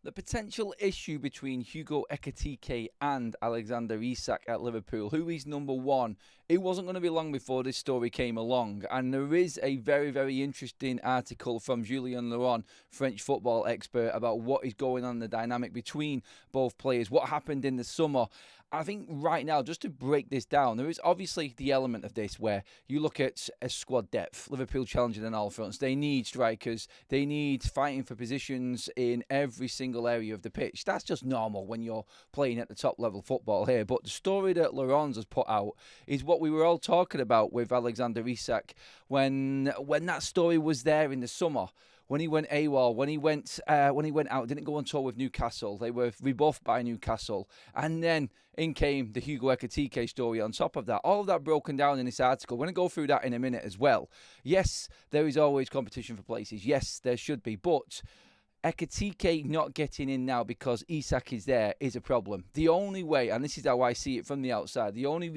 The potential issue between HUGO Ekitike and Alexander Isak at Liverpool, who is number one, it wasn't going to be long before this story came along. And there is a very, very interesting article from Julian Lauren, French football expert, about what is going on in the dynamic between both players, what happened in the summer. I think right now, just to break this down, there is obviously the element of this where you look at a squad depth. Liverpool challenging on all fronts. They need strikers. They need fighting for positions in every single area of the pitch. That's just normal when you're playing at the top level football here. But the story that Laurent has put out is what we were all talking about with Alexander Isak when that story was there in the summer. When he went AWOL, when he went out, didn't go on tour with Newcastle. They were rebuffed by Newcastle. And then in came the HUGO Ekitike story on top of that. All of that broken down in this article. We're going to go through that in a minute as well. Yes, there is always competition for places. Yes, there should be. But Ekitike not getting in now because Isak is there is a problem. The only way, and this is how I see it from the outside, the only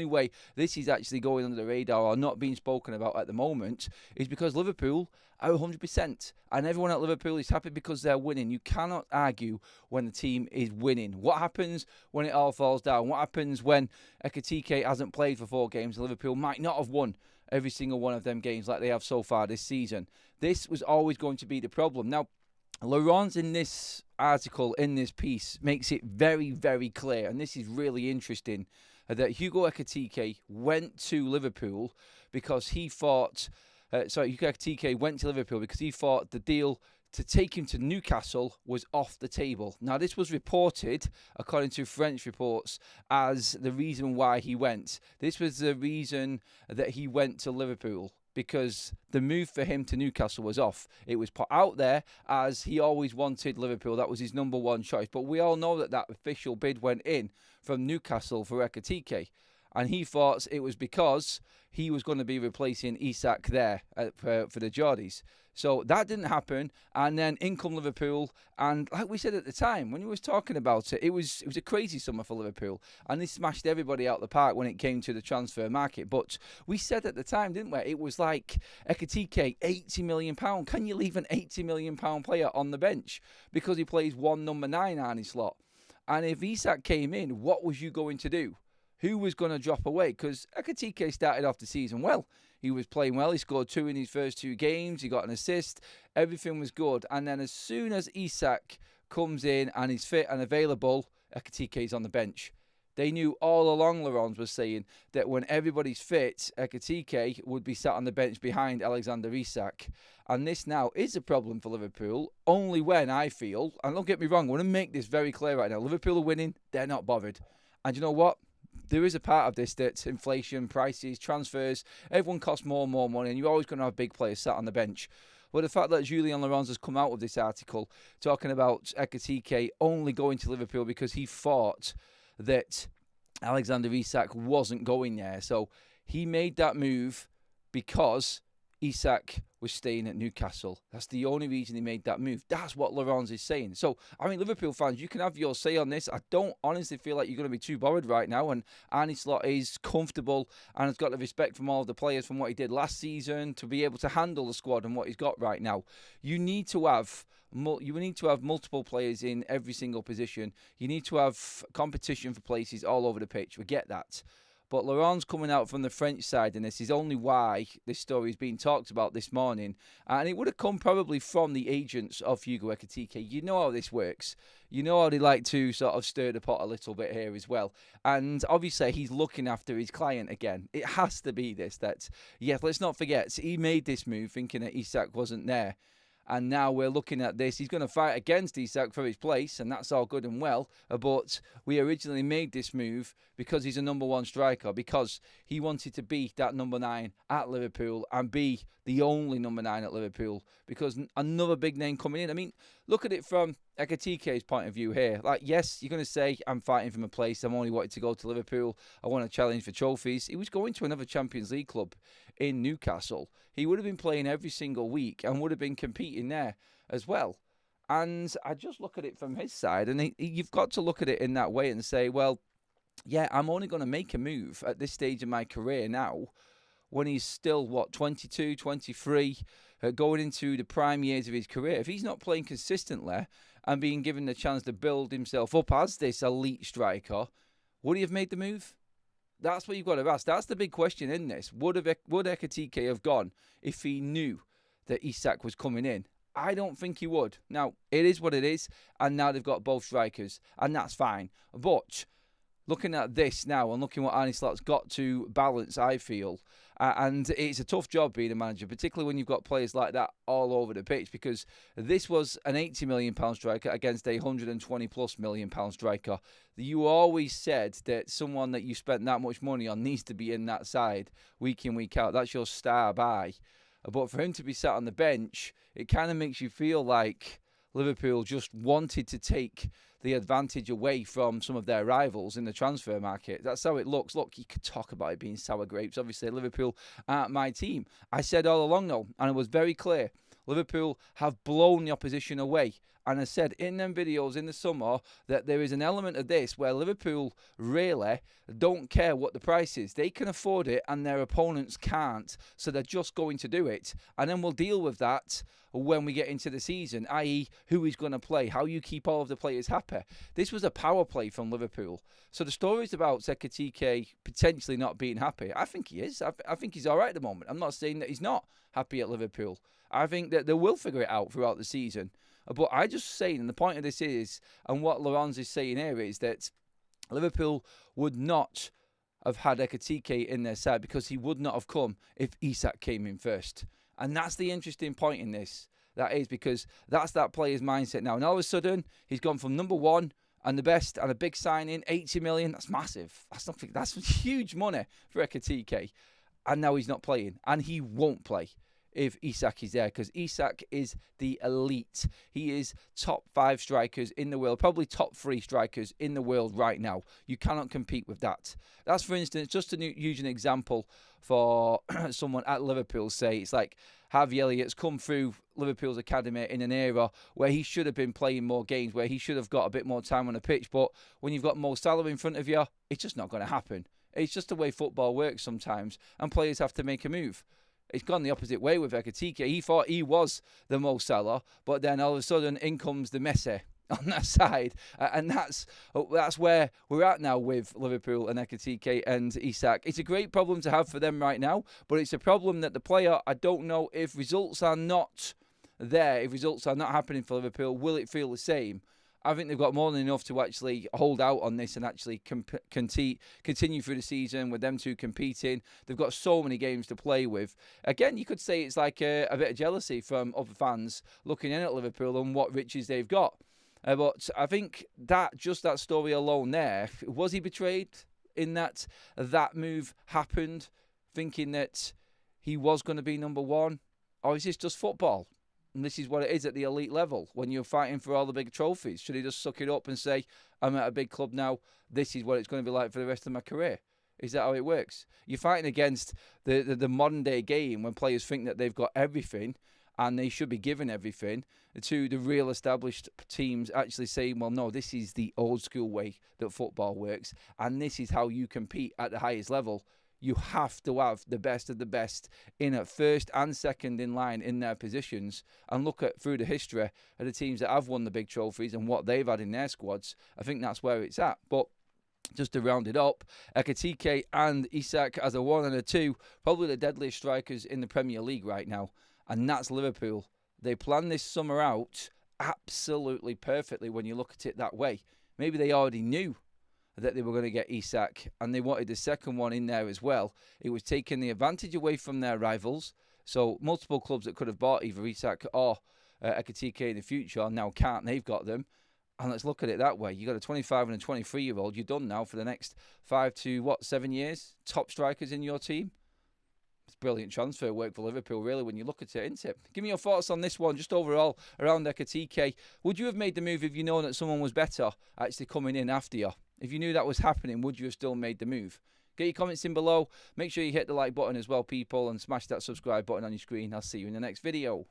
way this is actually going under the radar or not being spoken about at the moment is because Liverpool are 100%. And everyone at Liverpool is happy because they're winning. You cannot argue when the team is winning. What happens when it all falls down? What happens when Ekitike hasn't played for 4 games and Liverpool might not have won every single one of them games like they have so far this season? This was always going to be the problem. Now, Laurent in this article, in this piece, makes it very, very clear, and this is really interesting, that HUGO Ekitike went to Liverpool because he thought, HUGO Ekitike went to Liverpool because he thought the deal to take him to Newcastle was off the table. Now, this was reported, according to French reports, as the reason why he went. This was the reason that he went to Liverpool, because the move for him to Newcastle was off. It was put out there as he always wanted Liverpool. That was his number one choice. But we all know that official bid went in from Newcastle for Ekitike. And he thought it was because he was going to be replacing Isak there for the Geordies. So that didn't happen. And then in come Liverpool. And like we said at the time, when we was talking about it, it was a crazy summer for Liverpool. And they smashed everybody out the park when it came to the transfer market. But we said at the time, didn't we? It was like Ekitike, £80 million. Can you leave an £80 million player on the bench because he plays one number 9 on his slot? And if Isak came in, what was you going to do? Who was going to drop away? Because Ekitike started off the season well. He was playing well. He scored 2 in his first 2 games. He got an assist. Everything was good. And then as soon as Isak comes in and is fit and available, Ekitike is on the bench. They knew all along, Laurent was saying, that when everybody's fit, Ekitike would be sat on the bench behind Alexander Isak. And this now is a problem for Liverpool, only when I feel, and don't get me wrong, I want to make this very clear right now, Liverpool are winning, they're not bothered. And you know what? There is a part of this that's inflation, prices, transfers. Everyone costs more and more money, and you're always going to have big players sat on the bench. But the fact that Julian Lauren has come out with this article talking about Ekitike only going to Liverpool because he thought that Alexander Isak wasn't going there. So he made that move because Isak was staying at Newcastle. That's the only reason he made that move. That's what Laurent is saying. So, I mean, Liverpool fans, you can have your say on this. I don't honestly feel like you're going to be too bothered right now. And Arne Slot is comfortable and has got the respect from all of the players from what he did last season to be able to handle the squad and what he's got right now. You need to have multiple players in every single position. You need to have competition for places all over the pitch. We get that. But Laurent's coming out from the French side, and this is only why this story is being talked about this morning. And it would have come probably from the agents of HUGO Ekitike. You know how this works. You know how they like to sort of stir the pot a little bit here as well. And obviously, he's looking after his client again. It has to be this. Yes, let's not forget, he made this move thinking that Isak wasn't there. And now we're looking at this. He's going to fight against Isak for his place, and that's all good and well. But we originally made this move because he's a number 1 striker, because he wanted to be that number 9 at Liverpool and be the only number 9 at Liverpool, because another big name coming in. I mean, look at it from Ekitike's point of view here. Like, yes, you're going to say, I'm fighting for my place. I'm only wanting to go to Liverpool. I want to challenge for trophies. He was going to another Champions League club in Newcastle. He would have been playing every single week and would have been competing there as well. And I just look at it from his side, and you've got to look at it in that way and say, well, yeah, I'm only going to make a move at this stage of my career now when he's still, 22, 23, going into the prime years of his career. If he's not playing consistently and being given the chance to build himself up as this elite striker, would he have made the move? That's what you've got to ask. That's the big question in this. Would Ekitike have gone if he knew that Isak was coming in? I don't think he would. Now, it is what it is, and now they've got both strikers, and that's fine. But looking at this now and looking what Arne Slot's got to balance, I feel, and it's a tough job being a manager, particularly when you've got players like that all over the pitch, because this was an £80 million striker against a £120+ million striker. You always said that someone that you spent that much money on needs to be in that side week in, week out. That's your star buy. But for him to be sat on the bench, it kind of makes you feel like Liverpool just wanted to take the advantage away from some of their rivals in the transfer market. That's how it looks. Look, you could talk about it being sour grapes. Obviously, Liverpool aren't my team. I said all along, though, and it was very clear, Liverpool have blown the opposition away. And I said in them videos in the summer that there is an element of this where Liverpool really don't care what the price is. They can afford it and their opponents can't. So they're just going to do it. And then we'll deal with that when we get into the season, i.e. who is going to play, how you keep all of the players happy. This was a power play from Liverpool. So the stories about Ekitike potentially not being happy, I think he is. I think he's all right at the moment. I'm not saying that he's not happy at Liverpool. I think that they will figure it out throughout the season. But I just saying, and the point of this is, and what Laurent is saying here is that Liverpool would not have had Ekitike in their side because he would not have come if Isak came in first. And that's the interesting point in this. That is because that's that player's mindset now. And all of a sudden, he's gone from number one and the best and a big signing, 80 million. That's massive. That's huge money for Ekitike. And now he's not playing. And he won't play if Isak is there, because Isak is the elite. He is top 5 strikers in the world, probably top 3 strikers in the world right now. You cannot compete with that. That's, for instance, just to use an example for someone at Liverpool, say, it's like Harvey Elliott's come through Liverpool's academy in an era where he should have been playing more games, where he should have got a bit more time on the pitch, but when you've got Mo Salah in front of you, it's just not going to happen. It's just the way football works sometimes, and players have to make a move. It's gone the opposite way with Ekitike. He thought he was the Mo Salah, but then all of a sudden in comes the Messi on that side. And that's where we're at now with Liverpool and Ekitike and Isak. It's a great problem to have for them right now, but it's a problem that the player, I don't know if results are not there, if results are not happening for Liverpool, will it feel the same? I think they've got more than enough to actually hold out on this and actually continue through the season with them two competing. They've got so many games to play with. Again, you could say it's like a bit of jealousy from other fans looking in at Liverpool and what riches they've got. But I think that just that story alone there, was he betrayed in that move happened, thinking that he was going to be number one? Or is this just football? And this is what it is at the elite level when you're fighting for all the big trophies. Should he just suck it up and say, I'm at a big club now, this is what it's going to be like for the rest of my career? Is that how it works? You're fighting against the modern day game when players think that they've got everything and they should be given everything, to the real established teams actually saying, well, no, this is the old school way that football works and this is how you compete at the highest level. You have to have the best of the best in at first and second in line in their positions, and look at through the history of the teams that have won the big trophies and what they've had in their squads. I think that's where it's at. But just to round it up, Ekitike and Isak as a 1 and a 2, probably the deadliest strikers in the Premier League right now, and that's Liverpool. They planned this summer out absolutely perfectly when you look at it that way. Maybe they already knew that they were going to get Isak, and they wanted the second one in there as well. It was taking the advantage away from their rivals. So multiple clubs that could have bought either Isak or Ekitike in the future now can't. They've got them. And let's look at it that way. You got a 25 and a 23-year-old. You're done now for the next 5 to 7 years. Top strikers in your team. It's brilliant transfer work for Liverpool, really, when you look at it, isn't it? Give me your thoughts on this one, just overall, around Ekitike. Would you have made the move if you known that someone was better actually coming in after you? If you knew that was happening, would you have still made the move? Get your comments in below. Make sure you hit the like button as well, people, and smash that subscribe button on your screen. I'll see you in the next video.